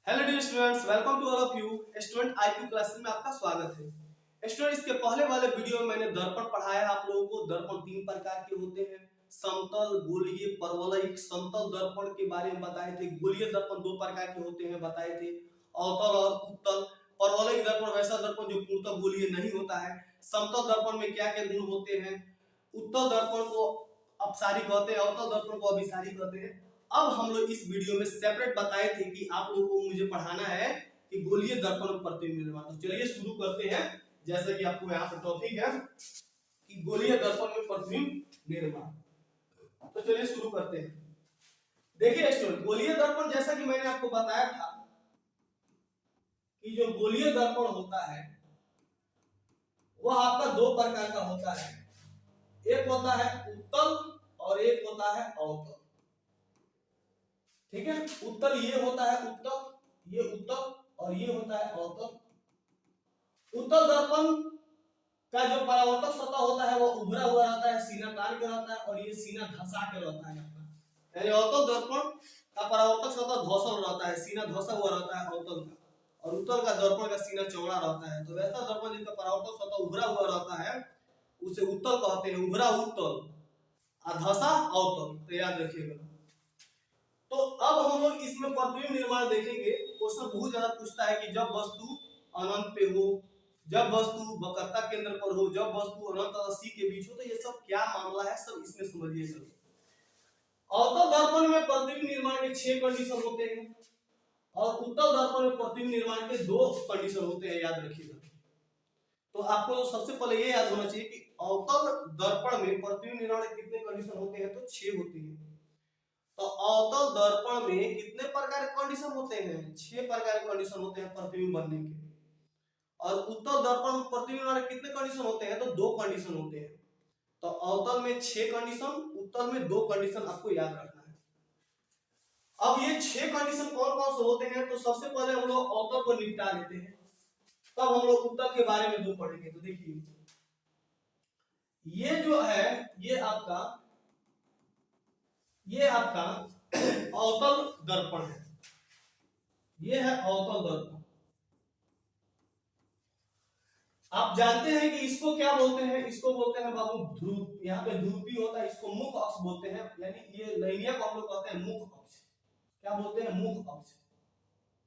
Hello dear students, welcome to all of you. Student IQ classes में आपका स्वागत है। स्टूडेंट, इसके पहले वाले वीडियो में मैंने दर्पण पढ़ाया है आप लोगों को। दर्पण तीन प्रकार के होते हैं, समतल, गोलीय, परवलयिक। समतल दर्पण के बारे में बताए थे। गोलीय दर्पण दो प्रकार के होते हैं बताए थे, अवतल और उत्तल। परवलयिक दर्पण वैसा दर्पण जो पूर्णतः गोलीय नहीं होता है। समतल दर्पण में क्या क्या गुण होते हैं। उत्तल दर्पण को अपसारी कहते हैं, अवतल दर्पण को अभिसारी कहते हैं। अब हम लोग इस वीडियो में सेपरेट बताए थे कि आप लोगों को मुझे पढ़ाना है कि गोलीय दर्पण और प्रतिबिंब निर्माण। तो चलिए शुरू करते हैं। जैसे कि आपको यहाँ पर टॉपिक है कि गोलीय दर्पण में प्रतिबिंब निर्माण। तो चलिए शुरू करते हैं। देखिए स्टूडेंट, गोलीय दर्पण जैसा कि मैंने आपको बताया था कि जो गोलीय दर्पण होता है वह आपका दो प्रकार का होता है। एक होता है उत्तल और एक होता है अवतल। ठीक है, उत्तल ये होता है उत्तल, ये उत्तल, और ये होता है अवतल। उत्तल दर्पण का जो परावर्तक सतह होता है वो उभरा हुआ रहता है, सीना तान के रहता है, और ये सीना धंसा के रहता है अपना। यानी अवतल दर्पण का परावर्तक सतह धौसल रहता है, सीना धंसा हुआ रहता है अवतल का, और उत्तल का दर्पण का सीना चौड़ा रहता है। तो वैसा दर्पण जिसका परावर्तक सतह उभरा हुआ रहता है उसे उत्तल कहते हैं, उभरा उत्तल, और धंसा अवतल। तो याद रखिएगा। तो अब हम लोग इसमें प्रतिबिंब निर्माण देखेंगे। क्वेश्चन बहुत ज्यादा पूछता है कि जब वस्तु अनंत पे हो, जब वस्तु वक्रता केंद्र पर हो, जब वस्तु अनंत और सी के बीच हो, तो ये सब क्या मामला है सब इसमें समझिएगा। अवतल दर्पण में प्रतिबिंब निर्माण के 6 कंडीशन होते हैं और उत्तल दर्पण में प्रतिबिंब निर्माण के 2 कंडीशन होते हैं, याद रखिएगा। तो आपको सबसे पहले ये याद होना चाहिए कि अवतल दर्पण में प्रतिबिंब निर्माण के कितने कंडीशन होते हैं, तो 6 होते हैं। तो अवतल दर्पण में कितने प्रकार के कंडीशन होते हैं, 6 प्रकार के कंडीशन होते हैं प्रतिबिंब बनने के। और उत्तल दर्पण में प्रतिबिंब बनने के कितने कंडीशन होते हैं, तो 2 कंडीशन होते हैं। तो अवतल में 6 कंडीशन, उत्तल में 2 कंडीशन आपको याद रखना है। अब ये 6 कंडीशन कौन कौन से होते हैं, तो सबसे पहले हम लोग अवतल को निपटा लेते हैं, तब हम लोग उत्तल के बारे में दो पढ़ेंगे। तो देखिए ये जो है ये आपका अवतल दर्पण है, ये है अवतल दर्पण। आप जानते हैं कि इसको क्या बोलते हैं, इसको बोलते हैं बाबू ध्रुव। यहाँ पे ध्रुवी होता है, इसको मुख अक्ष बोलते हैं। यानी ये लाइनिया को हम लोग कहते हैं मुख अक्ष। क्या बोलते हैं, मुख अक्ष।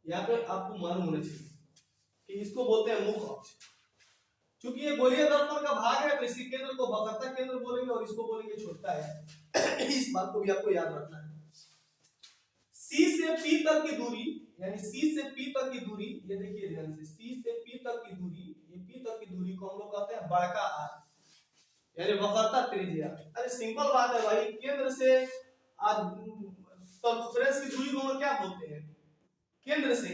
यहाँ पे आपको मालूम होना चाहिए कि इसको बोलते हैं मुख अक्ष। क्योंकि ये गोलीय दर्पण का भाग है तो इसके केंद्र को वक्रता केंद्र बोलेंगे और इसको बोलेंगे छोटा है। इस बात को भी आपको याद रखना है। सी से पी तक की दूरी, यानी सी से पी तक की दूरी, ये देखिए ध्यान से, सी से पी तक की दूरी, ये पी तक की दूरी को हम लोग कहते हैं बड़का आर, यानी वक्रता त्रिज्या। अरे सिंपल बात है भाई, केंद्र से सर्कम्फ्रेंस की दूरी को हम लोग क्या बोलते हैं, केंद्र से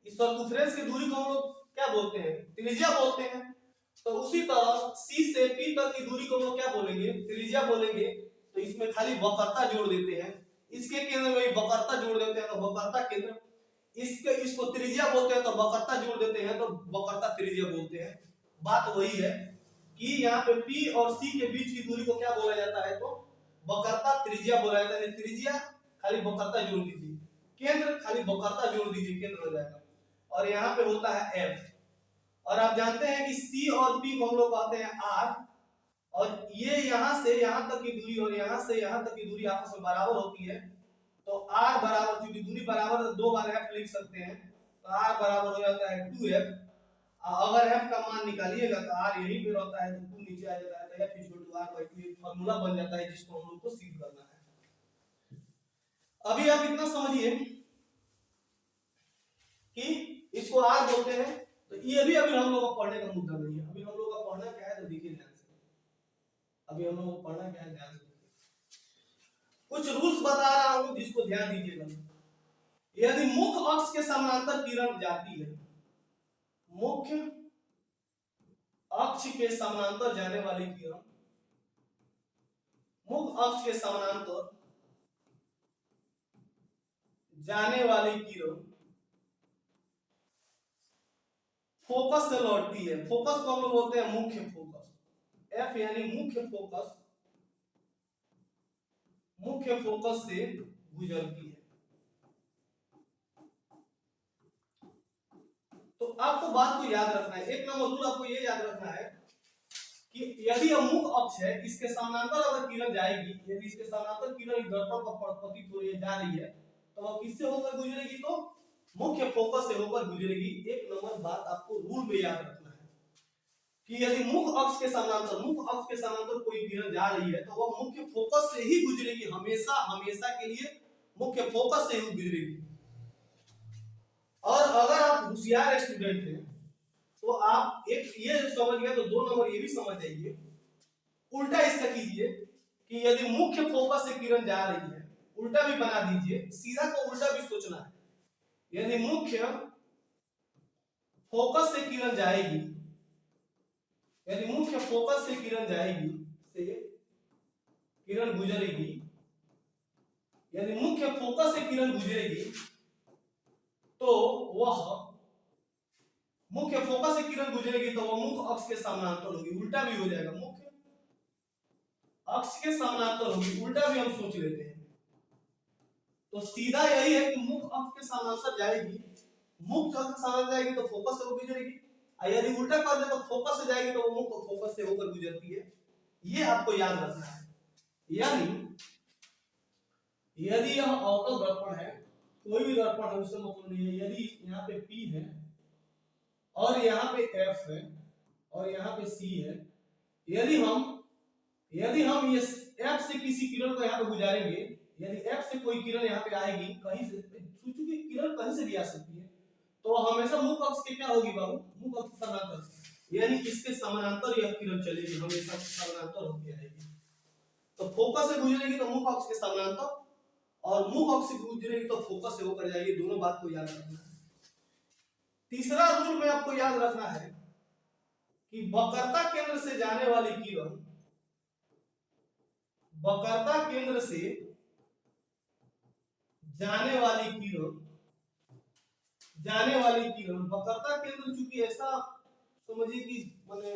इस सर्कम्फ्रेंस की दूरी को हम लोग क्या बोलते हैं, त्रिज्या बोलते हैं। तो उसी तरह सी से पी तक की दूरी को हम लोग क्या बोलेंगे, त्रिज्या बोलेंगे। तो इसमें खाली वक्रता जोड़ देते हैं, इसके केंद्र में वक्रता जोड़ देते हैं तो वक्रता केंद्र, इसको त्रिज्या बोलते हैं तो वक्रता जोड़ देते हैं तो वक्रता त्रिज्या बोलते हैं। बात वही है कि यहाँ पे P और C के बीच की दूरी को क्या बोला जाता है, तो वक्रता त्रिज्या बोला जाता है। त्रिज्या खाली वक्रता जोड़ दीजिए, केंद्र खाली वक्रता जोड़ दीजिए, केंद्र हो जाएगा। और यहाँ पे होता है F। और आप जानते हैं कि C और P को हम लोग कहते हैं R, और ये यहां से यहां तक की दूरी और यहां से यहां तक की दूरी आपस में बराबर होती है। तो r बराबर, क्योंकि दूरी बराबर है, 2 बार f लिख सकते हैं, तो r बराबर हो जाता है 2f। अगर f का मान निकालिएगा तो r यहीं पे रहता है, तो 2 नीचे आ जाता है, तो f r/2 एक फार्मूला बन जाता है जिसको हम लोग को सिद्ध करना है। अभी आप इतना समझिए कि इसको r बोलते हैं। तो ये भी अभी हम लोग को पढ़ने का मुद्दा नहीं है। अभी हम लोग का पढ़ना क्या है, तो देखिए ध्यान से, अभी हम लोग को पढ़ना क्या है, ध्यान से कुछ रूल्स बता रहा हूं जिसको ध्यान दीजिएगा। यदि मुख्य अक्ष के समानांतर किरण जाती है, मुख्य अक्ष के समानांतर जाने वाली किरण, मुख्य अक्ष के समानांतर जाने वाली किरण फोकस से लौटती है। फोकस को हम लोग बोलते हैं मुख्य फोकस, एफ यानी मुख्य फोकस, मुख्य फोकस से गुजरती है। आपको बात को याद रखना है, एक नंबर रूल आपको ये याद रखना है कि यदि यह मुख अक्ष है, इसके समानांतर अगर किरण जाएगी, यदि इसके समानांतर किरण दर्पण पर पतित हो रही है, जा रही है, तो वह किससे होकर गुजरेगी? तो मुख्य फोकस से होकर गुजरेगी। एक नंबर बात आपको रूल में याद रखना है कि यदि मुख अक्ष के समानांतर कोई किरण जा रही है, तो वह मुख्य फोकस से ही गुजरेगी, हमेशा हमेशा के लिए मुख्य फोकस से ही गुजरेगी। और अगर आप होशियार स्टूडेंट हैं तो आप एक ये समझ गए, तो 2 नंबर ये भी समझ जाइए। उल्टा इसका कीजिए कि यदि मुख्य फोकस से किरण जा रही है, उल्टा भी बना दीजिए, सीधा को उल्टा भी सोचना है। यदि मुख्य फोकस से किरण जाएगी, यदि मुख्य फोकस से किरण जाएगी, से किरण गुजरेगी, यदि मुख्य फोकस से किरण गुजरेगी, तो वह मुख्य फोकस से किरण गुजरेगी तो वह मुख्य अक्ष के समानांतर होगी। उल्टा भी हो जाएगा, मुख्य अक्ष के समानांतर होगी, उल्टा भी हम सोच लेते हैं। तो सीधा यही है कि मुख्य अक्ष के समानांतर जाएगी, मुख्य अक्ष के समानांतर जाएगी तो फोकस से गुजरेगी, और यदि उल्टा कर दे तो फोकस से जाएगी तो वो मुख्य फोकस से होकर गुजरती है। ये आपको याद रखना है। यानी यदि यह अवतल दर्पण है, कोई भी दर्पण है उससे मतलब नहीं है, यदि यहाँ पे P है और यहाँ पे F है और यहाँ पे C है, यदि हम ये F से किसी किरण को यहाँ पे गुजारेंगे, यदि F से कोई किरण यहाँ पे आएगी, कहीं से सोचो कि किरण कहीं से भी आ सकती है, तो हमेशा मुख्य अक्ष के क्या होगी बाबू? मुख्य अक्ष समानांतर, यानी इसके समानांतर यह किरण चलेगी, हमेशा समानांतर होकर आएगी। तो फोकस से गुजरेगी तो मुख्य अक्ष के समानांतर, और मुख्य अक्ष से गुजरेगी तो फोकस से होकर जाएगी। दोनों बात को याद रखना है। तीसरा रूल में आपको याद रखना है कि वक्रता केंद्र से जाने वाली किरण, वक्रता केंद्र से जाने वाली किरण, वक्रता केंद्र चूंकि ऐसा समझिए कि माने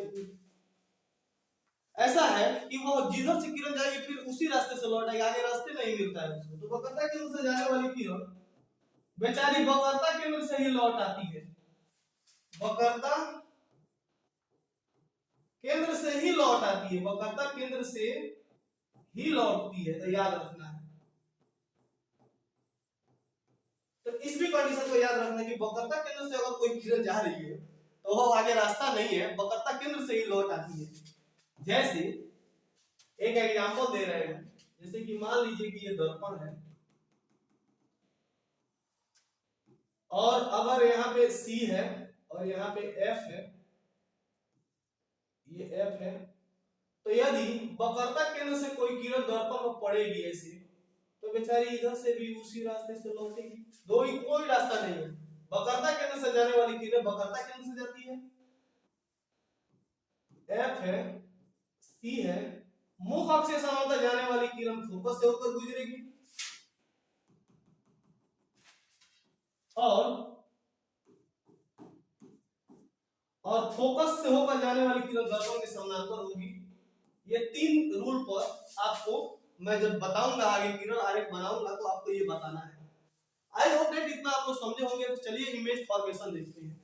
ऐसा है कि वो जिधर से किरण जाएगी फिर उसी रास्ते से लौट आएगी, आगे रास्ते नहीं मिलता है उसको। तो वक्रता केंद्र से जाने वाली किरण बेचारी वक्रता केंद्र से ही लौट आती है, वक्रता केंद्र से ही लौट आती है, वक्रता केंद्र से ही लौटती है। तो याद रखना है। तो इस भी कंडीशन को याद रखना कि वक्रता केंद्र से अगर कोई किरण जा रही है तो वो आगे रास्ता नहीं है, वक्रता केंद्र से ही लौट आती है। जैसे एक एग्जांपल दे रहे हैं, जैसे कि मान लीजिए कि ये दर्पण है और अगर यहाँ पे C है और यहाँ पे F है, ये F है, तो यदि वक्रता केंद्र से कोई किरण दर्पण में पड़ेगी ऐसे, तो बेचारी इधर से भी उसी रास्ते से लौटेगी, कोई रास्ता नहीं है। वक्रता केंद्र से जाने वाली किरण वक्रता केंद्र से जाती है, F है, C है, मुख्य अक्ष से समानांतर जाने वाली किरण फोकस से होकर गुजरेगी, और फोकस से होकर जाने वाली किरण दर्पण के समानांतर होगी। ये 3 रूल पर आपको मैं जब बताऊंगा, आगे किरण आरेख बनाऊंगा तो आपको ये बताना है। आई होप दैट इतना आप लोग समझे होंगे। तो चलिए इमेज फॉर्मेशन देखते हैं।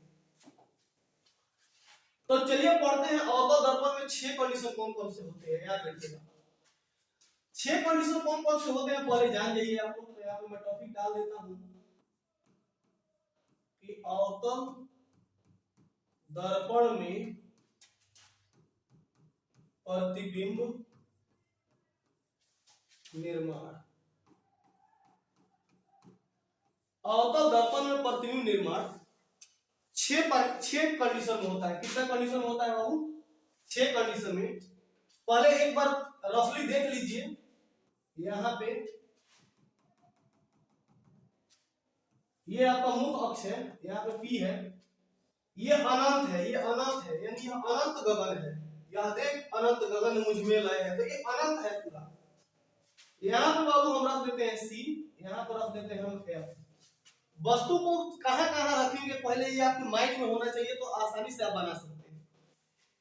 तो चलिए पढ़ते हैं अवतल दर्पण में 6 कंडीशन कौन कौन से होते हैं, याद रखिएगा। 6 कंडीशन कौन कौन से होते हैं पहले जान जाइए आप लोग। तो यहाँ पे मैं टॉपिक डाल देता हूं कि अवतल दर्पण में प्रतिबिंब निर्माण। अवतल दर्पण में प्रतिबिंब निर्माण 6 कंडीशन में होता है। कितना कंडीशन होता है बाबू? 6 कंडीशन में। पहले एक बार रफली देख लीजिए, यहाँ पे ये आपका मुख्य अक्ष है, यहाँ पे P है, ये अनंत है, यानी यह अनंत गगन है। यह देख अनंत गगन मुझ में लय है, तो ये अनंत है पूरा। यहाँ पे बाबू हम रख देते हैं C, यहाँ पर रख देते हैं हम F। वस्तु को कहाँ कहाँ रखेंगे पहले ये आपके माइंड में होना चाहिए, तो आसानी से आप बना सकते हैं।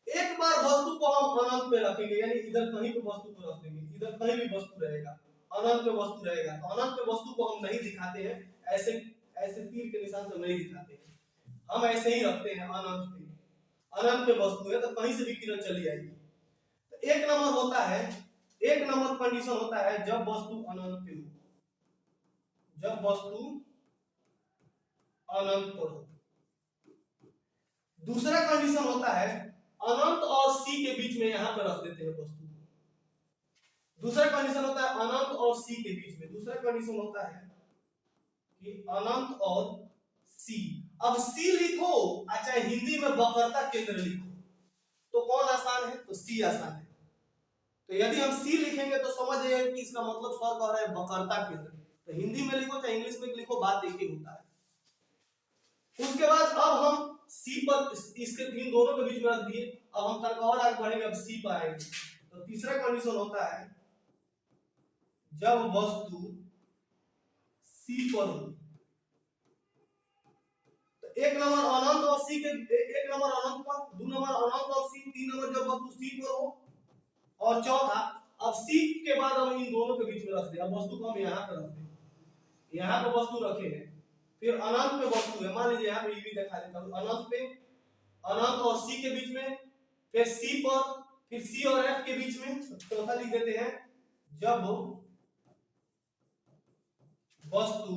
एक बार वस्तु को हम अनंत पे रखेंगे, यानी इधर कहीं पे वस्तु को रख देंगे, इधर कहीं भी वस्तु रहेगा, अनंत पे वस्तु रहेगा। तो अनंत पे वस्तु को हम नहीं दिखाते हैं, ऐसे तीर के निशान से नहीं दिखाते हैं। हम ऐसे ही रखते हैं अनंत पे वस्तु है तो कहीं से भी किरण चली आएगी। तो एक नंबर कंडीशन होता है जब वस्तु अनंत पे हो, जब वस्तु अनंत पर हो। दूसरा कंडीशन होता है अनंत और सी के बीच में, यहां पर रख देते हैं वस्तु। दूसरा कंडीशन होता है अनंत और सी के बीच में। दूसरा कंडीशन होता है कि अनंत और सी। अब सी लिखो अच्छा हिंदी में वक्रता केंद्र लिखो तो कौन आसान है? तो सी आसान है। तो यदि हम सी लिखेंगे तो समझ जाइए कि इसका मतलब सर कह रहा है वक्रता केंद्र। तो हिंदी में लिखो चाहे इंग्लिश में लिखो, बात एक ही होता है। उसके बाद अब हम सी पर इसके इन दोनों के बीच में रख दिए। अब हम तर्क और आगे बढ़ेंगे, अब सी पर आएंगे। तो तीसरा कंडीशन होता है जब वस्तु सी पर हो। तो एक नंबर अनंत और सी के, एक नंबर अनंत पर, दो नंबर अनंत और सी, तीन नंबर जब वस्तु सी पर हो, और चौथा अब सी के बाद हम इन दोनों के बीच में रख दिया। अब वस्तु को हम यहाँ पर रख दें, यहाँ पे वस्तु रखे हैं, फिर अनंत पे वस्तु है। मान लीजिए यहाँ पे भी दिखा देता हूँ, अनंत पे, अनंत और सी के बीच में, फिर सी पर, फिर सी और एफ के बीच में। चौथा लिख देते हैं जब वस्तु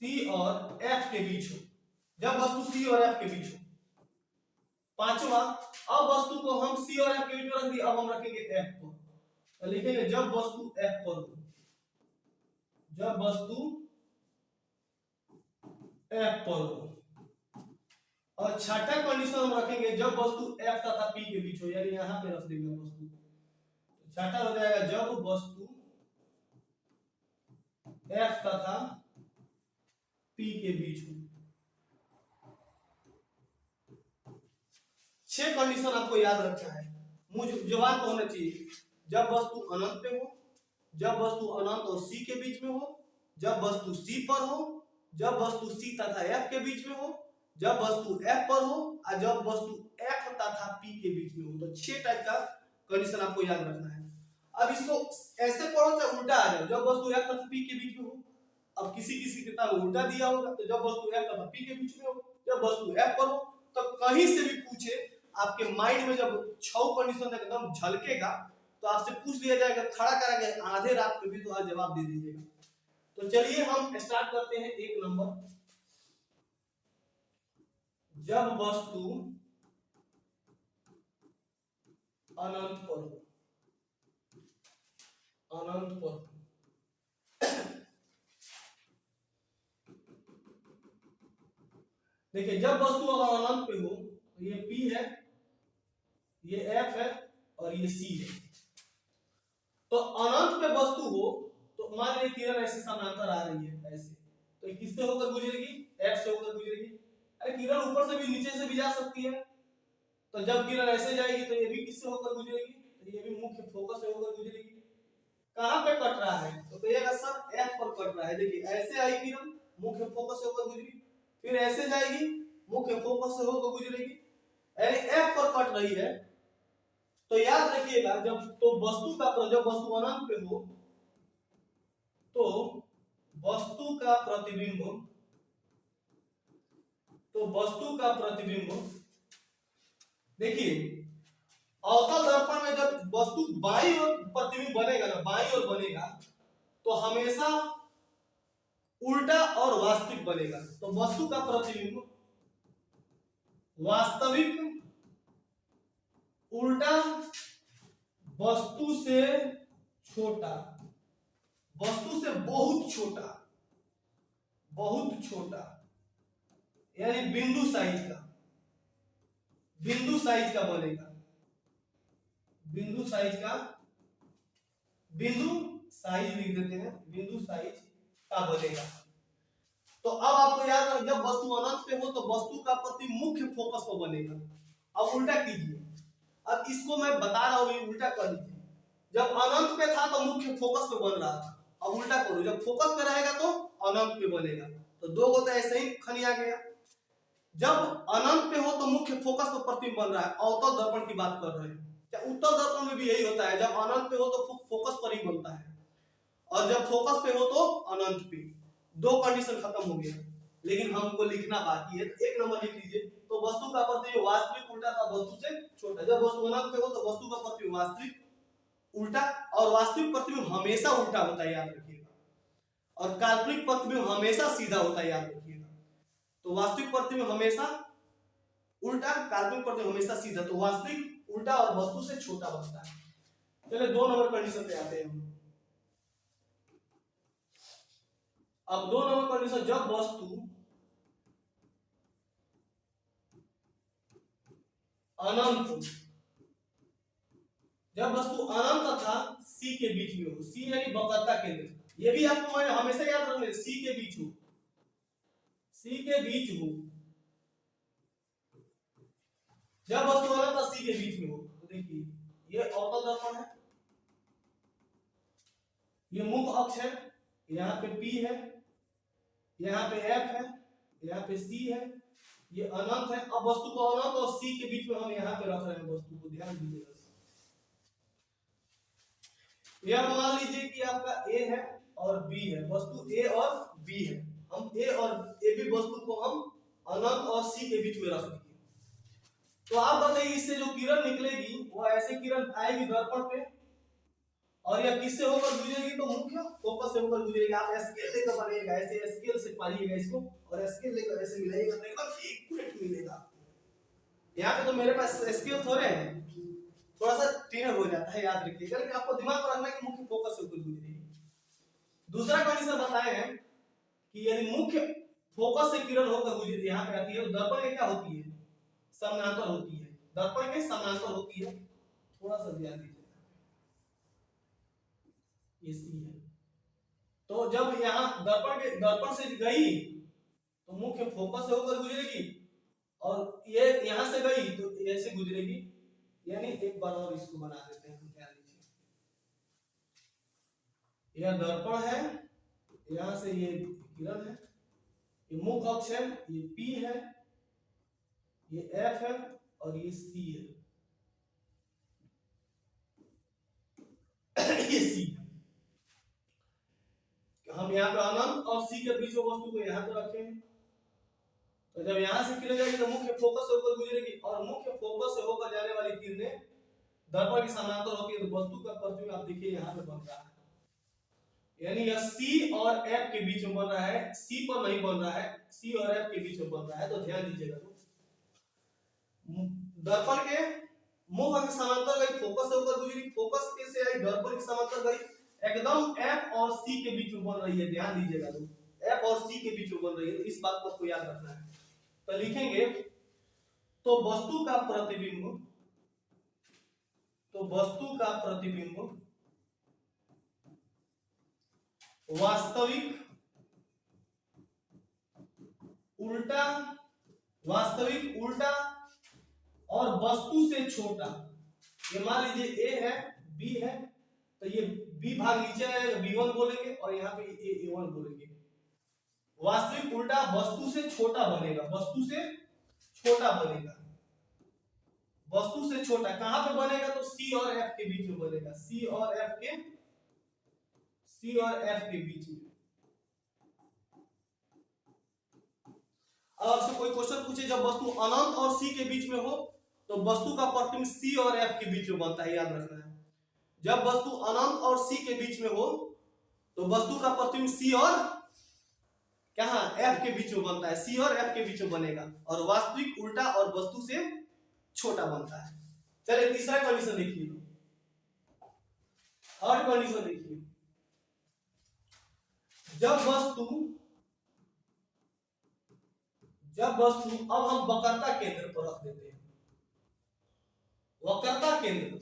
सी और एफ के बीच हो, जब वस्तु सी और एफ के बीच हो। पांचवा अब वस्तु को हम सी और एफ के बीच में रख दिया, अब हम रखेंगे एफ पर। तो लिखेंगे जब वस्तु एफ पर हो, जब वस्तु एफ पर हो। और छठा कंडीशन हम रखेंगे जब वस्तु एफ तथा पी के बीच हो, यानी यहां पे रख देंगे वस्तु। छठा हो जाएगा जब वस्तु एफ तथा पी के बीच हो। 6 कंडीशन आपको याद रखना है, मुझे जवाब होना चाहिए। जब वस्तु अनंत पे हो, जब वस्तु अनंत और सी के बीच में हो, जब वस्तु सी पर हो, जब वस्तु सी तथा एफ के बीच में हो, जब वस्तु एफ पर हो, और जब वस्तु एफ तथा पी के बीच में हो। तो 6 टाइप का कंडीशन आपको याद रखना है। अब इसको ऐसे पढ़ो चाहे उल्टा आ जाए, जब वस्तु एफ तथा पी के बीच में हो। अब किसी किसी किताब में उल्टा दिया होगा, तो जब वस्तु एफ तथा पी के बीच में हो, जब वस्तु एफ पर हो। तो कहीं से भी पूछे, आपके माइंड में जब 6 कंडीशन एकदम झलकेगा तो आपसे पूछ लिया जाएगा, खड़ा करा गया आधे रात में भी, तो आज जवाब दे दीजिएगा। तो चलिए हम स्टार्ट करते हैं। 1 नंबर, जब वस्तु अनंत पर हो, अनंत पर। देखिए जब वस्तु अगर अनंत पे हो तो ये P है, ये F है और ये C है। तो अनंत पे वस्तु हो तो मान लीजिए किरण ऐसे समानांतर आ रही है ऐसे, तो ये किससे होकर गुजरेगी? F से होकर गुजरेगी। अरे किरण ऊपर से भी नीचे से भी जा सकती है, तो जब किरण ऐसे जाएगी तो ये भी किससे होकर गुजरेगी? तो ये भी मुख्य फोकस से होकर गुजरेगी। कहां पे कट रहा है? तो कहिएगा सर F पर कट रहा है। देखिए ऐसे आई किरण, मुख्य फोकस से होकर गुजरी, फिर ऐसे जाएगी, मुख्य फोकस से होकर गुजरेगी, यानी F पर कट रही है। तो याद रखिएगा जब जब वस्तु अनंत पे हो तो वस्तु का प्रतिबिंब देखिए अवतल दर्पण में जब वस्तु बाईं ओर प्रतिबिंब बनेगा ना, बाईं ओर बनेगा तो हमेशा उल्टा और वास्तविक बनेगा। तो वस्तु का प्रतिबिंब वास्तविक उल्टा, वस्तु से छोटा, वस्तु से बहुत छोटा, बहुत छोटा, यानी बिंदु साइज का, बिंदु साइज का बनेगा, बिंदु साइज का, बिंदु साइज लिख देते हैं, बिंदु साइज का बनेगा। तो अब आपको याद रखना जब वस्तु अनंत पे हो तो वस्तु का प्रति मुख्य फोकस पर बनेगा। अब उल्टा कीजिए, अब इसको मैं बता रहा हूं, उल्टा कर लीजिए। जब अनंत पे था तो मुख्य फोकस पे बन रहा था, अब उल्टा करो, जब फोकस पे रहेगा तो अनंत पे बनेगा। तो दो को तो ऐसे ही खनी आ गया। जब अनंत पे हो तो मुख्य फोकस पर प्रतिबिंब बन रहा है, अवतल दर्पण की बात कर रहे हैं। उत्तल दर्पण में भी यही होता है, जब अनंत पे हो तो फोकस पर ही बनता है, और जब फोकस पे हो तो अनंत पे। दो कंडीशन खत्म हो गया। लेकिन हमको लिखना बाकी है, तो 1 नंबर लिख लीजिए। तो वस्तु का प्रतिबिंब वास्तविक उल्टा था वस्तु से छोटा। जब वस्तु अनंत हो तो वस्तु का प्रतिबिंब वास्तविक उल्टा, और वास्तविक प्रतिबिंब हमेशा उल्टा होता है, याद रखिएगा। और काल्पनिक प्रतिबिंब हमेशा सीधा होता है, याद रखिएगा। तो वास्तविक प्रतिबिंब हमेशा उल्टा, काल्पनिक प्रतिबिंब हमेशा सीधा। तो वास्तविक उल्टा और वस्तु से छोटा बनता है। चलिए 2 नंबर कंडीशन पे आते हैं हम। अब 2 नंबर कंडीशन, जब वस्तु अनंत, जब वस्तु अनंत तथा सी के बीच में हो, सी यानी वक्रता केंद्र, ये भी आपको मैं हमेशा याद रखना, सी के बीच हो, सी के बीच हो, जब वस्तु अनंत और सी के बीच में हो। तो देखिए ये अवतल दर्पण है, ये मुख्य अक्ष है, यहाँ पे P है, यहाँ पे F है, यहाँ पे C है, ये अनंत है। अब वस्तु को अनंत और C के बीच में हम यहाँ पे रख रहे हैं वस्तु को, ध्यान दीजिएगा। यह मान लीजिए कि आपका A है और B है, वस्तु A और B है। हम A और A B वस्तु को हम अनंत और C के बीच में रख देंगे। तो आप बताइए इससे जो किरण निकलेगी वो ऐसे किरण आएगी दर्पण पे, और यह किससे होकर गुजरेगी? तो मुख्य फोकस से होकर गुजरेगी। आप स्केल लेकर बनाइएगा, ऐसे स्केल से पालिएगा इसको, और स्केल लेकर ऐसे मिलाइएगा तो एकदम एक्यूरेट मिलेगा। यहाँ पे तो मेरे पास स्केल थोड़े हैं, थोड़ा सा टेढ़ हो जाता है, याद रखिएगा। लेकिन आपको दिमाग में रखना है कि मुख्य फोकस से होकर गुजरेगी। दूसरा कंडीशन बताए हैं कि यदि मुख्य फोकस से किरण होकर गुजरती यहाँ पे आती है, तो दर्पण में क्या होती है? समानांतर होती है, दर्पण के समानांतर होती है। थोड़ा सा ध्यान दीजिए, ये सी है। तो जब यहाँ दर्पण से गई तो मुख्य फोकस से होकर गुजरेगी, और ये यहाँ से गई तो ऐसे गुजरेगी। यानी एक बार और इसको बना देते हैं, ध्यान दीजिए। यह दर्पण है, यहाँ से ये किरण है, ये मुख्य अक्ष है, ये P है, ये F है और ये C है, ये C है। हम यहाँ पे अनंत और C के बीच में वस्तु को यहाँ पे रखे हैं। तो जब यहाँ से किरण जाएगी तो मुख्य फोकस से होकर गुजरेगी, और मुख्य फोकस से होकर जाने वाली किरणें दर्पण के समानांतर होती है। तो वस्तु का प्रतिबिंब आप देखिए यहाँ पे बन रहा है, यानी यह C और F के बीच में बन रहा है, C पर नहीं बन रहा है, C और F के बीच में बन रहा है। तो ध्यान दीजिएगा, दर्पण के मुख के समांतर गई, फोकस से होकर गुजरी, फोकस के से आई, दर्पण के समांतर गई, एकदम F और C के बीच में बन रही है। ध्यान दीजिएगा, F और C के बीच में बन रही है। तो इस बात को आपको याद रखना है। तो लिखेंगे, तो वस्तु का प्रतिबिंब, तो वस्तु का प्रतिबिंब वास्तविक उल्टा, वास्तविक उल्टा और वस्तु से छोटा। ये मान लीजिए A है, B है, तो ये B भाग नीचे आएगा, B1 बोलेंगे, और यहाँ पे A1 बोलेंगे। वास्तविक उल्टा वस्तु से छोटा बनेगा, वस्तु से छोटा बनेगा, वस्तु से छोटा। कहां पे बनेगा? तो C और F के बीच में बनेगा, C और F के बीच में। अब आपसे कोई क्वेश्चन पूछे, जब वस्तु अनंत और C के बीच में हो तो वस्तु का प्रतिबिंब C और F के बीच में बनता है, याद रखना है। जब वस्तु अनंत और C के बीच में हो तो वस्तु का प्रतिबिंब C और कहां F के बीच में बनता है, C और F के बीच में बनेगा, और वास्तविक उल्टा और वस्तु से छोटा बनता है। चलिए तीसरा कंडीशन देखिए, थर्ड कंडीशन देखिए। जब वस्तु अब हम वक्रता केंद्र पर रख देते हैं, वक्रता केंद्र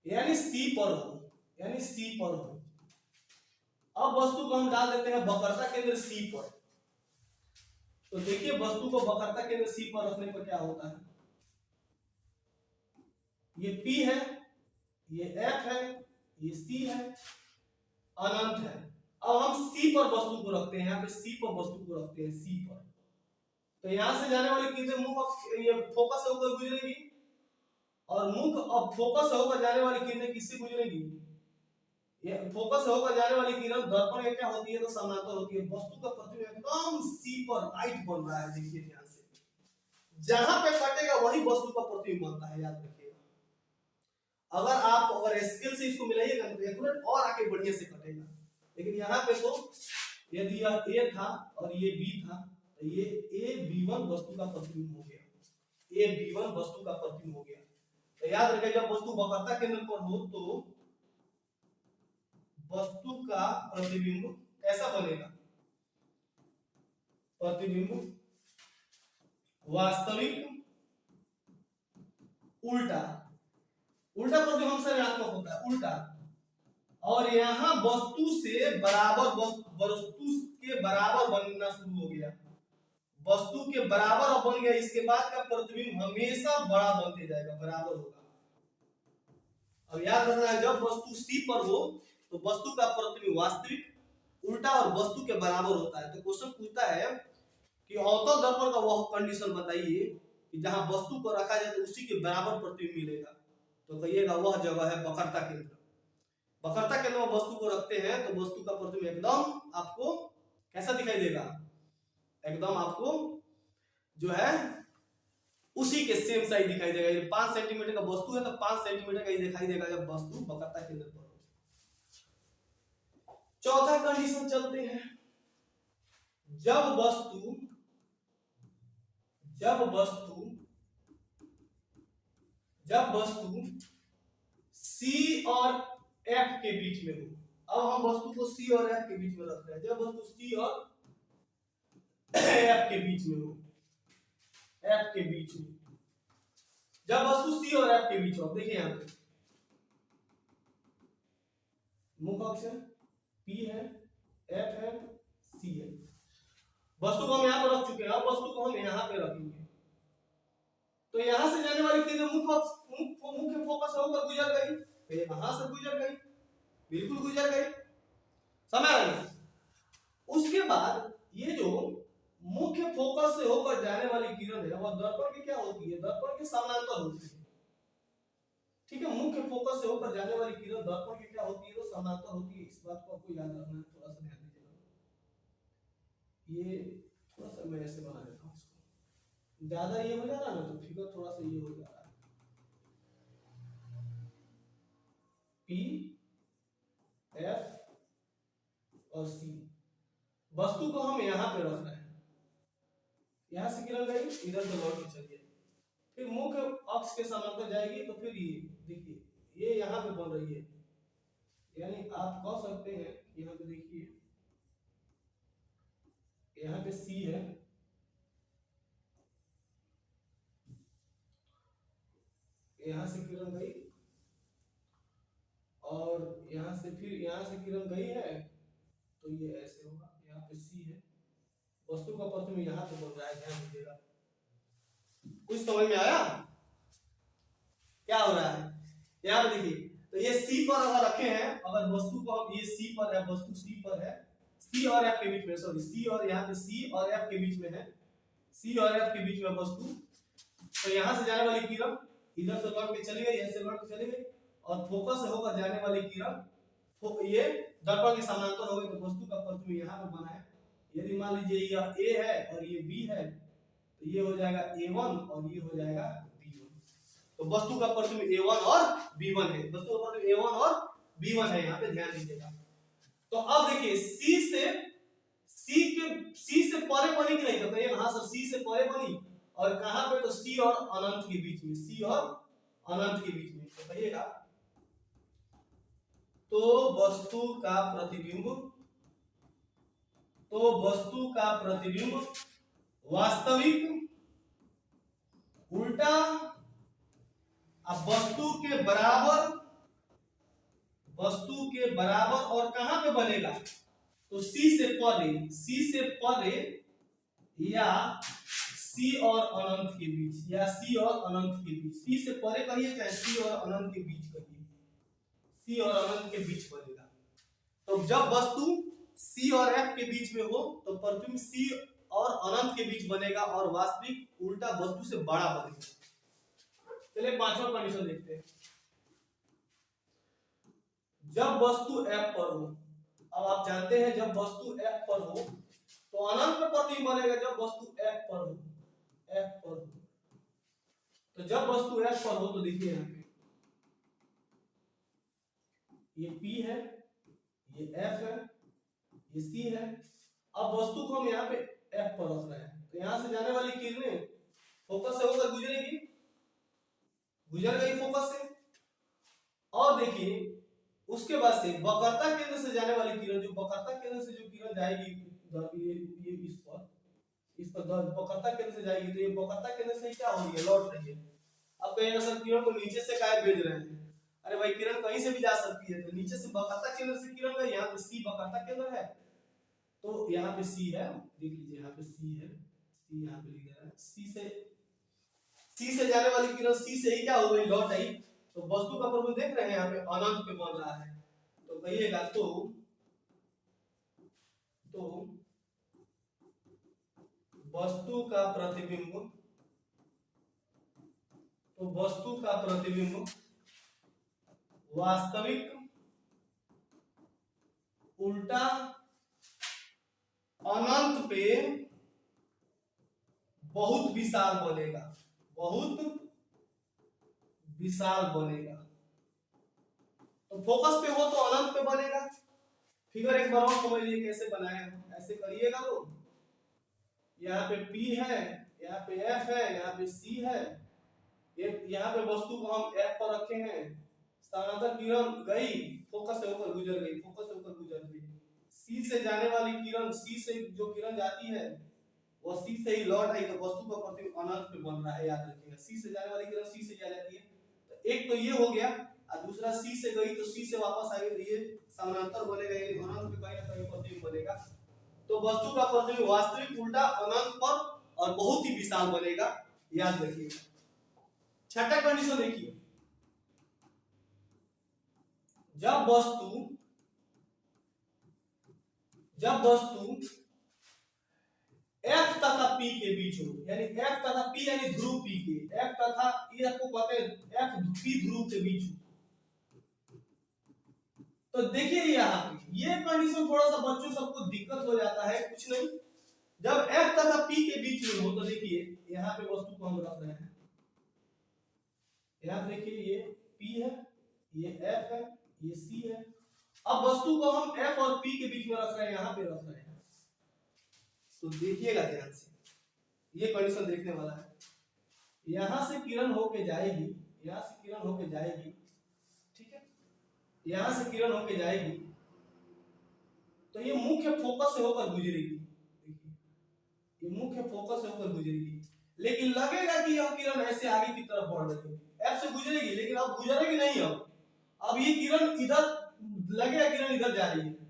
यानी C पर हो, यानी C पर हो। अब वस्तु को हम डाल देते हैं वक्रता केंद्र C पर। तो देखिए वस्तु को वक्रता केंद्र C पर रखने पर क्या होता है। ये P है, ये F है, ये C है, अनंत है। अब हम C पर वस्तु को रखते हैं, यहाँ पे C पर वस्तु को रखते हैं, C पर। तो यहां से जाने वाली किरणें मुख ये फोकस से होकर गुजरेगी, और मुख अब फोकस से होकर जाने वाली किरणें किससे गुजरेगी? ये फोकस से होकर जाने वाली किरण दर्पण में क्या होती है तो समानांतर होती है। वस्तु का प्रतिबिंब एकदम सी पर लाइट बन रहा है, देखिए ध्यान से, जहां पे कटेगा वही वस्तु का प्रतिबिंब बनता है, याद रखिएगा। अगर स्केल से इसको मिलाइएगा तो एक्यूरेट और आगे बढ़िया से कटेगा। लेकिन यहाँ पे तो यदि यह ए था और ये बी था तो ये ए बी1 वस्तु का प्रतिबिंब हो गया, ए बी1 वस्तु का प्रतिबिंब हो गया। तो याद रखिए जब वस्तु वक्रता केंद्र पर हो तो वस्तु का प्रतिबिंब कैसा बनेगा, प्रतिबिंब वास्तविक उल्टा, उल्टा प्रतिबिंब हमेशा ऋणात्मक होता है, उल्टा। और यहाँ वस्तु से बराबर, वस्तु के बराबर बनना शुरू हो गया, वस्तु के बराबर अब बन गया। इसके बाद का प्रतिबिंब हमेशा बड़ा बनते जाएगा, बराबर होगा। अब याद रखना है जब वस्तु C पर हो तो वस्तु का प्रतिबिंब वास्तविक उल्टा और वस्तु के बराबर होता है। तो क्वेश्चन पूछता है कि अवतल दर्पण का वह कंडीशन बताइए कि जहां वस्तु को रखा जाए तो उसी के बराबर प्रतिबिंब मिलेगा। तो कहिएगा वह जगह है वक्रता केंद्र। वक्रता केंद्र में वस्तु को रखते हैं तो वस्तु का प्रतिबिंब एकदम आपको कैसा दिखाई देगा, एकदम आपको जो है उसी के सेम साइज दिखाई देगा। ये 5 सेंटीमीटर का वस्तु है तो 5 सेंटीमीटर का ही दिखाई देगा जब वस्तु वक्रता केंद्र पर हो। चौथा कंडीशन चलते हैं, जब वस्तु C और F के बीच में हो। अब हम वस्तु को C और F के बीच में रख रहे हैं। जब वस्तु C और F के बीच में हो, F के बीच में, जब वस्तु C और F के बीच हो, देखिए यहाँ पे मुख्य अक्ष P है, F है, C है। वस्तु को हम यहाँ पर रख चुके हैं, अब वस्तु को हम यहाँ पे रखेंगे। तो यहाँ से जाने वाली किरण मुख्य फोकस होकर गुजर गई, तो ये कहां से गुजर गई, बिल्कुल गुजर गई, समझ रहे हैं। उसके बाद ये जो मुख्य फोकस से होकर जाने वाली किरण है वह दर्पण की क्या होती है, दर्पण के समानांतर होती है। ठीक है, मुख्य फोकस से होकर जाने वाली किरण दर्पण की क्या होती है तो समानांतर होती है। इस बात को आपको याद रखना है, थोड़ा सा ध्यान दीजिएगा। ये थोड़ा सा मैं ऐसे बना देता हूं, इसको ज्यादा ये हो जा रहा है ना तो फिगर थोड़ा सा ये हो जा रहा है। P, F और C, वस्तु को हम यहाँ पे रख रहे हैं। यहाँ से किरण गई, इधर से लौट के चलिए, फिर मुख्य अक्ष के समांतर जाएगी तो फिर ये देखिए ये यहाँ पे बन रही है, यानी आप कह सकते हैं यहाँ पे देखिए यहाँ पे C है, यहाँ से किरण गई और यहाँ से फिर यहाँ से किरण गई है तो ये ऐसे होगा। यहाँ पे C है, वस्तु का प्रतिबिंब यहाँ पे बन रहा है, ध्यान दीजिएगा। कुछ समझ में आया क्या हो रहा है? यहाँ पे देखिए तो ये C पर अगर रखे हैं, अगर वस्तु को हम ये C पर है, वस्तु C पर है, C और F के बीच में, सॉरी C और यहाँ पे C और F के बीच में है, C और F के बीच में वस्तु, तो यहाँ से जाने वाली किरण इधर से लौट के चली गई, ऐसे लौट के चली गई और फोकस से होकर जाने वाली किरण ये दर्पण के समानांतर हो गई तो वस्तु का प्रतिबिंब यहाँ पे बना है। यदि मान लीजिए यह A है और ये B है तो ये हो जाएगा A1 और ये हो जाएगा B1। तो वस्तु का प्रतिबिंब A1 और B1 है, वस्तु का प्रतिबिंब A1 और B1 है, यहाँ पे ध्यान दीजिएगा। तो अब देखिए C से परे बनी कि नहीं, तो ये कहां से C से परे बनी और कहां पे तो C और अनंत के बीच में, C और अनंत के बीच में। तो कहिएगा तो वस्तु का प्रतिबिंब वास्तविक उल्टा अब वस्तु के बराबर और कहां पे बनेगा तो C से परे या C और अनंत के बीच, या C और अनंत के बीच, C से परे कहिए चाहे C और अनंत के बीच कहिए, C और अनंत के बीच बनेगा। तो जब वस्तु C और F के बीच में हो तो प्रतिबिंब C और अनंत के बीच बनेगा और वास्तविक उल्टा वस्तु से बड़ा बनेगा। चलिए पांचवा कंडीशन देखते हैं, जब वस्तु F पर हो, अब आप जानते हैं जब वस्तु F पर हो तो अनंत पे प्रतिबिंब बनेगा। जब वस्तु F पर हो, F पर हो, तो जब वस्तु F पर हो तो देखिए यहाँ पे ये P है, ये F है, ये C है। अब वस्तु को हम यहाँ पे F पर रख रहे हैं तो यहाँ से जाने वाली किरणें फोकस से होकर गुजरेगी, गुजर गई फोकस से। और देखिए उसके बाद से वक्रता केंद्र से जाने वाली किरण, जो वक्रता केंद्र से जो किरण जाएगी ये इस पर वक्रता केंद्र से जाएगी तो ये वक्रता केंद्र से क्या हो रही है, लौट रही है। अब कहेंगे सर किरण को नीचे से काहे भेज रहे हैं? अरे भाई किरण कहीं से भी जा सकती है, तो नीचे से वक्रता केंद्र से किरण गई, यहाँ पे सी वक्रता केंद्र है तो यहाँ पे सी है, देख लीजिए यहाँ पे सी है, सी यहाँ पे लिख रहा है। सी से जाने वाली किरण सी से ही क्या हो गई, लौट आई। तो वस्तु का प्रतिबिंब देख रहे हैं यहाँ पे अनंत पे बन रहा है तो कहिएगा तो वस्तु का प्रतिबिंब, तो वस्तु का प्रतिबिंब वास्तविक उल्टा अनंत पे बहुत विशाल बनेगा, बहुत विशाल बनेगा। तो फोकस पे हो तो अनंत पे बनेगा। फिगर एक बार और समझिए कैसे बनाए हैं, ऐसे करिएगा तो यहाँ पे P है, यहाँ पे F है, यहाँ पे C है, ये यहाँ पे वस्तु को हम F पर रखे हैं, स्थानांतर किरण गई फोकस से होकर गुजर गई, फोकस से होकर गुजर गई। C से जाने वाली किरण, C से जो किरण जाती है वो C से ही लौट आई तो वस्तु का प्रतिबिंब अनंत पे बन रहा है, याद रखिएगा। C से जाने वाली किरण C से जा जाती है तो एक तो ये हो गया और दूसरा C से गई तो C से वापस आई तो ये समानांतर बनेगा, यानी अनंत पे कहीं ना कहीं प्रतिबिंब बनेगा। तो वस्तु का प्रतिबिंब वास्तविक उल्टा अनंत पर और बहुत ही विशाल बनेगा, याद रखिएगा। छठा कंडीशन देखिए, जब वस्तु F तथा P के बीच हो, यानी F तथा P यानी ध्रुव P के, F तथा ये आपको कहते हैं F P ध्रुव के बीच हो। तो देखिए यहाँ पे ये कंडीशन थोड़ा सा बच्चों सबको दिक्कत हो जाता है, कुछ नहीं। जब F तथा P के बीच में हो तो देखिए यहाँ पे वस्तु को हम रख रहे हैं, यहाँ देखिए ये P है, ये F है, ये C है। अब वस्तु को हम F और P के बीच में रख रहे हैं, यहाँ पे रख रहे हैं। तो देखिएगा ध्यान से, ये कंडीशन देखने वाला है। यहां से किरण होके जाएगी, यहां से किरण होके जाएगी, ठीक है, यहां से किरण होके जाएगी तो ये मुख्य फोकस से होकर गुजरेगी, ये मुख्य फोकस से होकर गुजरेगी, लेकिन लगेगा कि यह किरण ऐसे आगे की तरफ बढ़ रही है। F से गुजरेगी लेकिन अब गुजरेगी नहीं, अब ये किरण इधर लगेगा, किरण इधर जा रही है।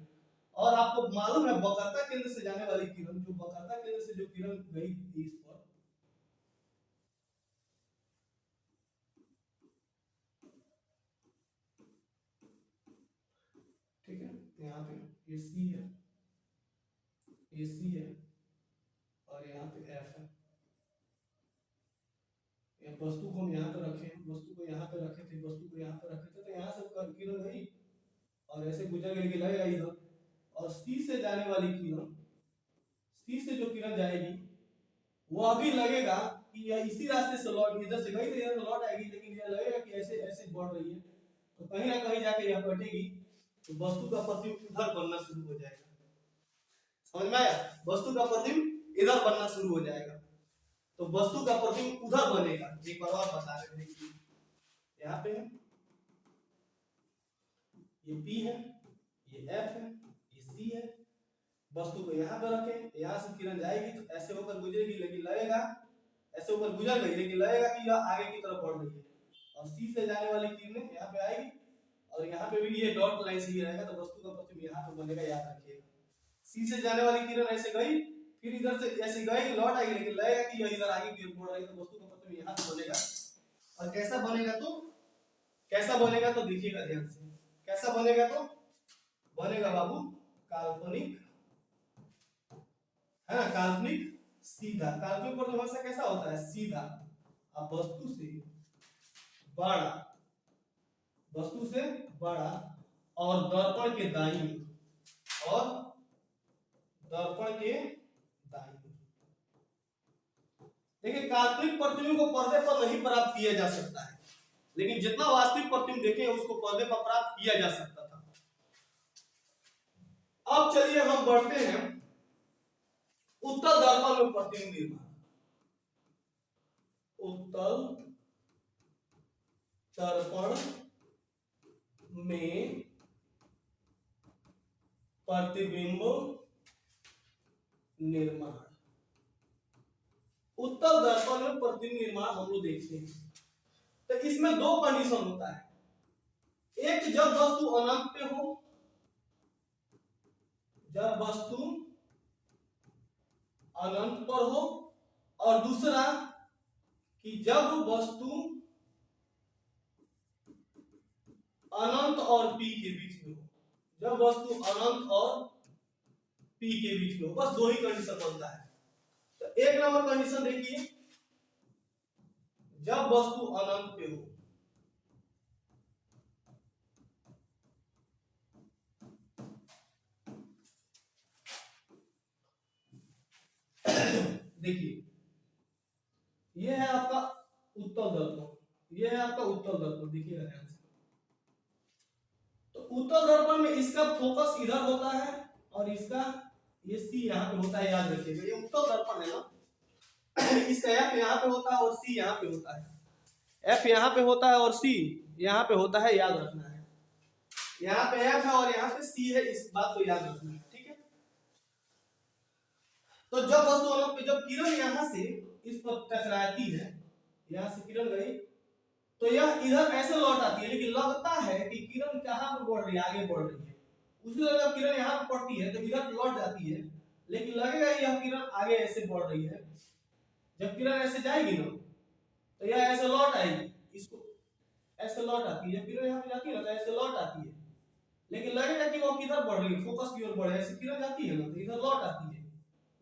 और आपको मालूम है वक्रता केंद्र से जाने वाली किरण, जो वक्रता केंद्र से जो किरण गई थी इस पर, ठीक है, यहाँ पे ये C है, ये C है और यहाँ पे F है। ये वस्तु को हम यहाँ पे रखे, वस्तु को यहाँ पे रखे थे, वस्तु को यहाँ पे रखे थे, तो यहाँ से किरण गई और ऐसे गुजर गई, लगेगा इधर। और C से जाने वाली किरण, C से जो किरण जाएगी वो अभी लगेगा कि यह इसी रास्ते से लौट, इधर से गई तो इधर लौट आएगी, लेकिन यह लगेगा कि ऐसे ऐसे बढ़ रही है तो कहीं ना कहीं जाके यह कटेगी तो वस्तु का प्रतिबिंब इधर बनना शुरू हो जाएगा। समझ में आया? वस्तु का प्रतिबिंब इधर बनना शुरू हो जाएगा तो वस्तु का प्रतिबिंब उधर बनेगा। एक बार और बता रहे हैं, देखिए यहाँ पे है, ये P है, ये F है, ये C है। वस्तु को यहाँ पे रखें, यहाँ से किरण जाएगी तो ऐसे होकर गुजरेगी, लेकिन लगेगा ऐसे होकर गुजर गई, लेकिन लगेगा कि यह आगे की तरफ बढ़ रही है। और C से जाने वाली किरणें यहाँ पे आएगी और यहाँ पे भी ये डॉट लाइन से ही रहेगा तो वस्तु का प्रतिबिंब यहाँ पे बनेगा, याद रखिएगा। C से जाने वाली किरण ऐसे गई, फिर इधर से ऐसे गई, लौट आएगी, लेकिन लगेगा कि यह इधर आगे की ओर बढ़ रही है तो वस्तु का प्रतिबिंब यहाँ से बनेगा। और कैसा बनेगा तो देखिएगा ध्यान से, कैसा बनेगा तो बनेगा बाबू काल्पनिक, है ना, काल्पनिक सीधा। काल्पनिक पर हमेशा कैसा होता है, सीधा। अब वस्तु से बड़ा और दर्पण के दाईं ओर, और दर्पण के दाईं ओर। देखिए काल्पनिक प्रतिबिंब को पर्दे पर नहीं प्राप्त किया जा सकता है, लेकिन जितना वास्तविक प्रतिबिंब देखे उसको पर्दे पर प्राप्त किया जा सकता था। अब चलिए हम बढ़ते हैं उत्तल दर्पण में प्रतिबिंब निर्माण। उत्तल दर्पण में प्रतिबिंब निर्माण। उत्तल दर्पण में प्रतिबिंब निर्माण हम लोग देखते हैं तो इसमें दो कंडीशन होता है। एक, जब वस्तु अनंत पे हो, जब वस्तु अनंत पर हो, और दूसरा कि जब वस्तु अनंत और पी के बीच में हो, जब वस्तु अनंत और पी के बीच में हो। बस दो ही कंडीशन बनता है। तो एक नंबर कंडीशन देखिए, जब वस्तु अनंत पे हो, देखिए ये है आपका उत्तल दर्पण, ये है आपका उत्तल दर्पण, देखिएगा ध्यान से। तो उत्तल दर्पण में इसका फोकस इधर होता है और इसका ये सी यहाँ पे होता है, याद रखिएगा। ये उत्तल दर्पण है ना, इसका एफ यहाँ पे होता है और सी यहाँ पे होता है। एफ यहाँ पे होता है और सी यहाँ पे होता है, याद रखना है। यहाँ पे एफ है और यहाँ पे सी है, इस बात को याद रखना है, ठीक है। तो जब वस्तु अनंत पे, जब किरण यहाँ से इस पर टकराती है, यहाँ से किरण गई तो यह इधर ऐसे लौट आती है, लेकिन लगता है कि किरण कहाँ पर बढ़ रही है, आगे बढ़ रही है। उसी तरह जब किरण यहाँ पर पड़ती है तो इधर लौट जाती है, लेकिन लगेगा यह किरण आगे ऐसे बढ़ रही है। जब किरण ऐसे जाएगी ना तो यह ऐसे लौट आएगी, इसको ऐसे लौट आती है। जब किरण यहाँ पे जाती है ना तो ऐसे लौट आती है, लेकिन लगेगा कि वो किधर बढ़ रही है, फोकस की ओर बढ़ रही है। ऐसे किरण जाती है ना तो इधर लौट आती है,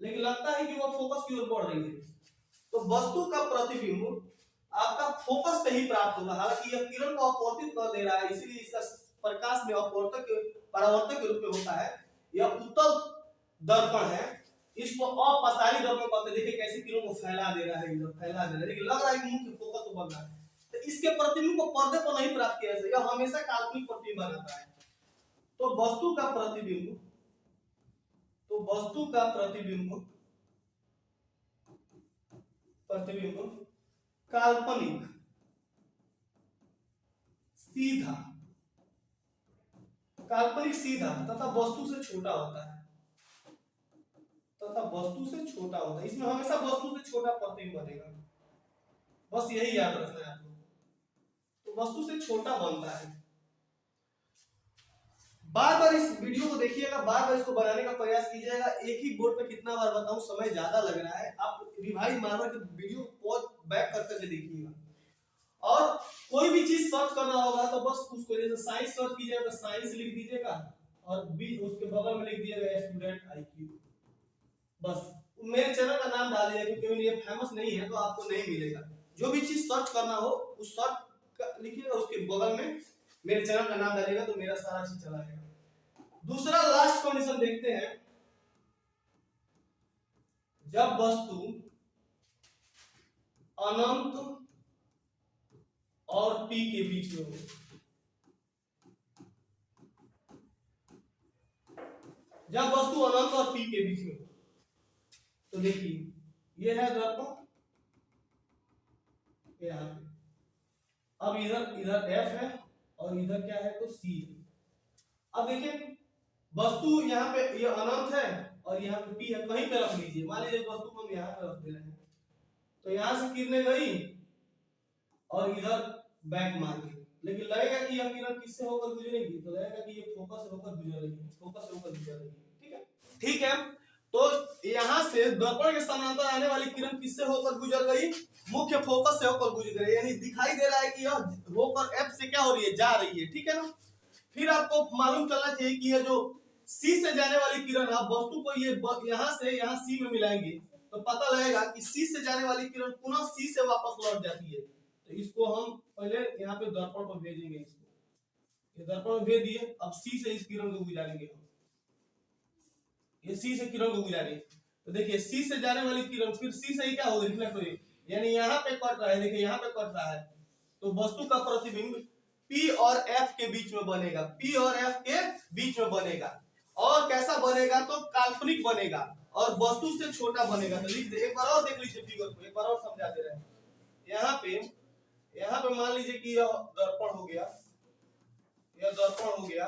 लेकिन लगता है कि वो फोकस की ओर बढ़ रही है। तो वस्तु का प्रतिबिंब आपका फोकस पे ही प्राप्त होगा। हालांकि यह किरण को अपवर्तित कर दे रहा है, इसीलिए इसका प्रकाश में अपवर्तक परावर्तक के रूप में होता है। यह उत्तल दर्पण है, इसको अपसारी दर्पण कहते हैं। देखिए कैसे किरण को फैला दे रहा है, इधर फैला दे रहा है, लेकिन लग रहा है कि मुख्य फोकस तो बन रहा है। तो इसके प्रतिबिंब को पर्दे पर नहीं प्राप्त किया जाता, यह हमेशा काल्पनिक प्रतिबिंब बनाता है। तो वस्तु का प्रतिबिंब, तो वस्तु का प्रतिबिंब काल्पनिक, सीधा, काल्पनिक सीधा तथा वस्तु से छोटा होता है, तथा वस्तु से छोटा होता है। इसमें हमेशा वस्तु से छोटा प्रतिबिंब बनेगा, बस यही याद रखना है आप लोगों को। तो वस्तु से छोटा बनता है। बार बार इस वीडियो को देखिएगा, बार बार इसको बनाने का प्रयास कीजिएगा। एक ही बोर्ड पे कितना बार बताऊं, समय ज्यादा लग रहा है। आप रिवाइज मार के वीडियो पॉज बैक करके देखिएगा। और कोई भी चीज सर्च करना होगा तो बस उसको, जैसे साइंस सर्च कीजिएगा तो साइंस लिख दीजिएगा और बी उसके बगल में लिख दीजिएगा स्टूडेंट आईक्यू। बस मेरे चैनल का नाम डाल दीजिएगा, क्योंकि ये फेमस नहीं है तो आपको नहीं मिलेगा। जो भी चीज सर्च करना हो उस सर्च लिखिएगा, उसके बगल में मेरे चैनल का नाम डालिएगा तो मेरा सारा चीज चला जाएगा। दूसरा लास्ट कंडीशन देखते हैं, जब वस्तु अनंत और P के बीच में हो। जब वस्तु अनंत और P के बीच में हो तो देखिए ये है दर्पण, यहाँ पे। अब इधर F है और इधर क्या है तो C है। अब देखिए वस्तु यहाँ पे ये अनंत है और यहाँ पे P है, कहीं पे रख लीजिए। मान लीजिए वस्तु को हम यहाँ पे रख दे रहे हैं तो यहाँ से किरणें गई और इधर बैक मार गई, लेकिन लगेगा कि यह किरण किससे होकर गुजरेगी, तो लगेगा कि ये फोकस से होकर गुजर रही है, फोकस से होकर गुजर रही है। ठीक है, ठीक है। तो यहाँ से दर्पण के समानांतर आने वाली किरण किससे होकर गुजर गई, मुख्य फोकस से होकर गुजर गई, यानी दिखाई दे रहा है कि यह होकर F से क्या हो रही है, जा रही है। ठीक है ना। फिर आपको मालूम चलना चाहिए कि यह जो C से जाने वाली किरण, आप वस्तु को ये यहाँ से यहाँ C में मिलाएंगे तो पता लगेगा कि C से जाने वाली किरण पुनः C से वापस लौट जाती है। तो इसको हम पहले यहाँ पे दर्पण पर भेजेंगे इसको, ये दर्पण में भेद दिए, अब सी से इस किरण को गुजारेंगे हम, ये सी से किरण को गुजारेंगे तो देखिए सी से जाने वाली किरण फिर सी से ही क्या होगी, रिफ्लेक्ट होगी, यानी यहाँ पे कट रहा है, देखिए यहाँ पे कट रहा है, तो वस्तु का प्रतिबिंब P और F के बीच में बनेगा, P और F के बीच में बनेगा, और कैसा बनेगा तो काल्पनिक बनेगा और वस्तु से छोटा बनेगा। तो लिख दे, एक बार और देख लीजिए फिगर को, एक बार और समझा दे रहे हैं। यहाँ पे मान लीजिए कि यह दर्पण हो गया, यह दर्पण हो गया,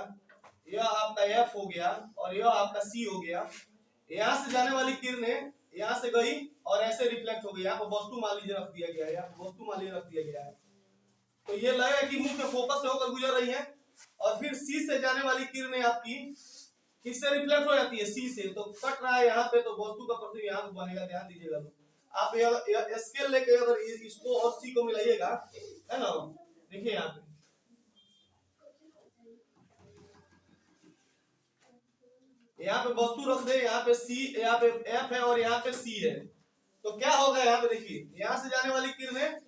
यह आपका F हो गया और यह आपका C हो गया। यहाँ से जाने वाली किरणें यहाँ से गई और ऐसे रिफ्लेक्ट हो गई, यहाँ पर वस्तु मान लीजिए रख दिया गया है, यहाँ वस्तु मान लीजिए रख दिया गया है, तो ये लगेगा कि मुंह के फोकस से होकर गुजर रही है, और फिर सी से जाने वाली किरणें आपकी किससे रिफ्लेक्ट हो जाती है, सी से, तो कट रहा है यहाँ पे, तो वस्तु का प्रतिबिंब यहाँ पे बनेगा। ध्यान दीजिएगा, आप यह स्केल लेके अगर इसको और सी को मिलाइएगा, है ना, देखिए यहाँ पे वस्तु रख दे, यहाँ पे सी, यहाँ पे एफ है और यहाँ पे सी है, तो क्या होगा यहाँ पे देखिए, यहाँ से जाने वाली किरणें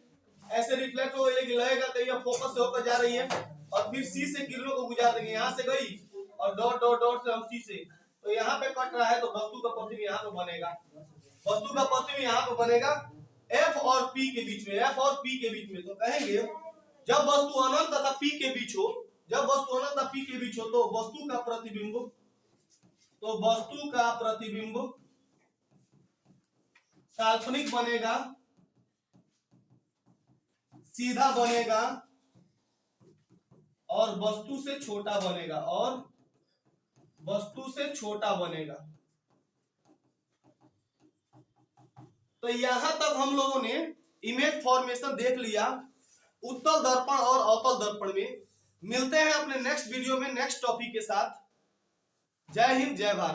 ऐसे रिफ्लेक्ट हो गई, लेकिन लगेगा तो यह फोकस से होकर जा रही है, और फिर सी से किरणों को गुजार देंगे, यहाँ से गई और डॉट डॉट डॉट से हम सी से, तो यहाँ पे कट रहा है, तो वस्तु का प्रतिबिंब यहाँ पे बनेगा, वस्तु का प्रतिबिंब यहाँ पे बनेगा एफ और पी के बीच में, एफ और पी के बीच में। तो कहेंगे जब वस्तु अनंत तथा पी के बीच हो, जब वस्तु अनंत तथा पी के बीच हो, तो वस्तु का प्रतिबिंब काल्पनिक बनेगा, सीधा बनेगा और वस्तु से छोटा बनेगा, और वस्तु से छोटा बनेगा। तो यहां तक हम लोगों ने इमेज फॉर्मेशन देख लिया उत्तल दर्पण और अवतल दर्पण में। मिलते हैं अपने नेक्स्ट वीडियो में नेक्स्ट टॉपिक के साथ। जय हिंद, जय भारत।